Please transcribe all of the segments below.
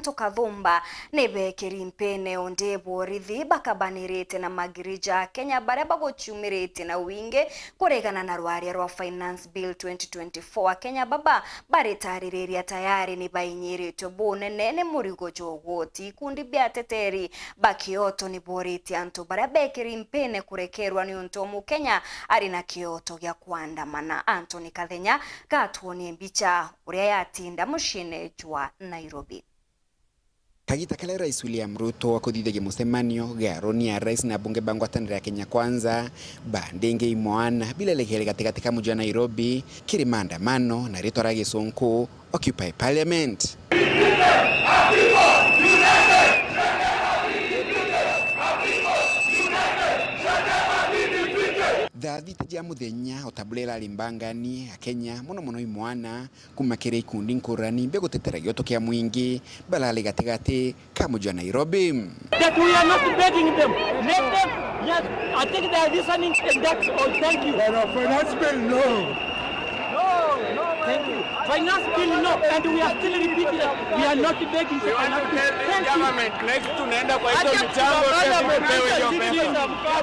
anto kathumba ni bekiri MPIINE onde borithi bakabanirite na magiri ja Kenya baria baguciumirite na wingi kuregana na rwaria rwa Finance Bill 2024. Kenya baba baritariria tayari ni bainyiritwe bunene ni murigo jogoti kundi bia teteri bakioto ni boriti anto baria bekiri MPIINE kurekerwa ni untomu Kenya ari na kioto gya Kwaandamana. Anthony Kathenya gatuonie mbicha uria yatinda mushine jwa Nairobi. Kagita kale Rais William Ruto wakuthithagia mucemanio garoni ya rais na bunge bangwatanira ya Kenya Kwanza bandenge imoana bila lekele katika mji wa Nairobi kiri maandamano na ritwa ra Gisonko Occupy Parliament. Thithite ja muthenya otabulera limbangani Akenya muno imwana kumakire ikundi nkurani mbe gutetera gioto kia mwingi balale gatigati ka mji wa Nairobi. That we are not begging them. Let them, yes, I think they are listening and that's all. Thank you. No, finance bill, no. Thank you. Finance bill, no. And we are still repeating that. We are not begging for finance bill. Thank you. Government, next tunaenda kwa hizo michango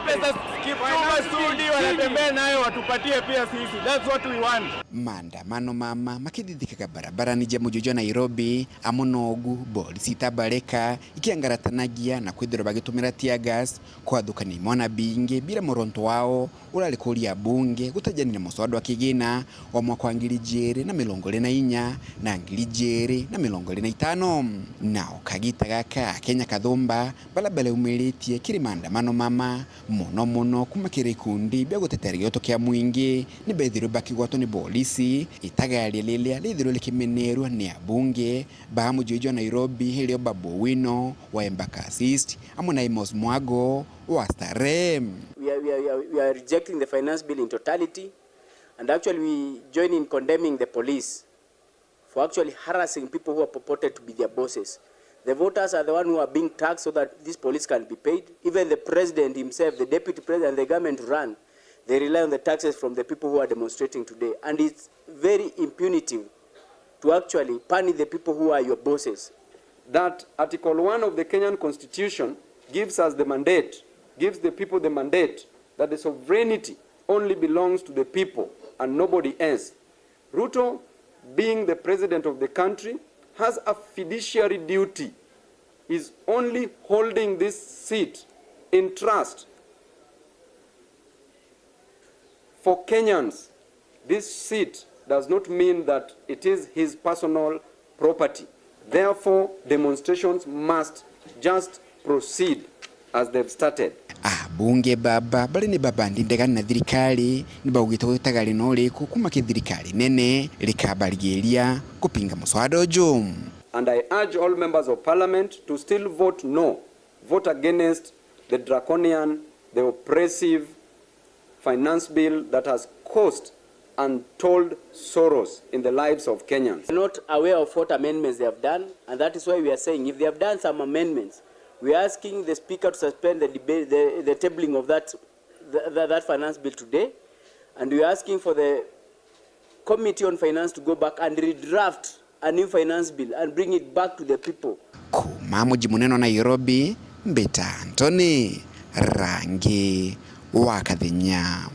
pesa kipuma studi wanatembea nayo watupatie pia sisi. That's what we want. Maandamano mama makithithikaga barabarani ja mji wa Nairobi amonogu borithi tabareka ikiangaratanagia na kwithira bagitumira tear gas kwathukania imwana bingi bila moronto wao urali kuria bunge gutajani na muswada wa kigina wa mwaka wa 2024 na 2025 nao kagita gaka Kenya kathumba balabale umiritie kiri maandamano mama muno kumakire ikundi bya gutetera gioto kia mwingi ni bethiro bakigwato ni polisi itagari lilia lithiro likimenerwa ni abunge ba mji wa Nairobi helio Babu Wino wa Embaka Assist amuna Amos Mwago wa Starem. We are rejecting the finance bill in totality, and actually we join in condemning the police for actually harassing people who are purported to be their bosses. The voters are the one who are being taxed so that this police can be paid. Even the president himself, the deputy president, and the government run, they rely on the taxes from the people who are demonstrating today. And it's very impunitive to actually punish the people who are your bosses. That Article 1 of the Kenyan Constitution gives us the mandate, gives the people the mandate that the sovereignty only belongs to the people and nobody else. Ruto, being the president of the country, has a fiduciary duty. Is only holding this seat in trust for Kenyans. This seat does not mean that it is his personal property. Therefore, demonstrations must just proceed as they've started. Bunge baba bali ni baba ndindaga na thirikari ni baugite gutagari no riku kuma kithirikari nene likabarigeria kupinga muswada uju. And I urge all members of parliament to still vote no, vote against the draconian, the oppressive finance bill that has caused untold sorrows in the lives of Kenyans. We're not aware of what amendments they have done, and that is why we are saying if they have done some amendments, we are asking the Speaker to suspend the debate, the tabling of that finance bill today, and we are asking for the Committee on Finance to go back and redraft a new finance bill and bring it back to the people. Kumamuji muneno Nairobi, Mbeta Anthony, Rangi wa Kathenya.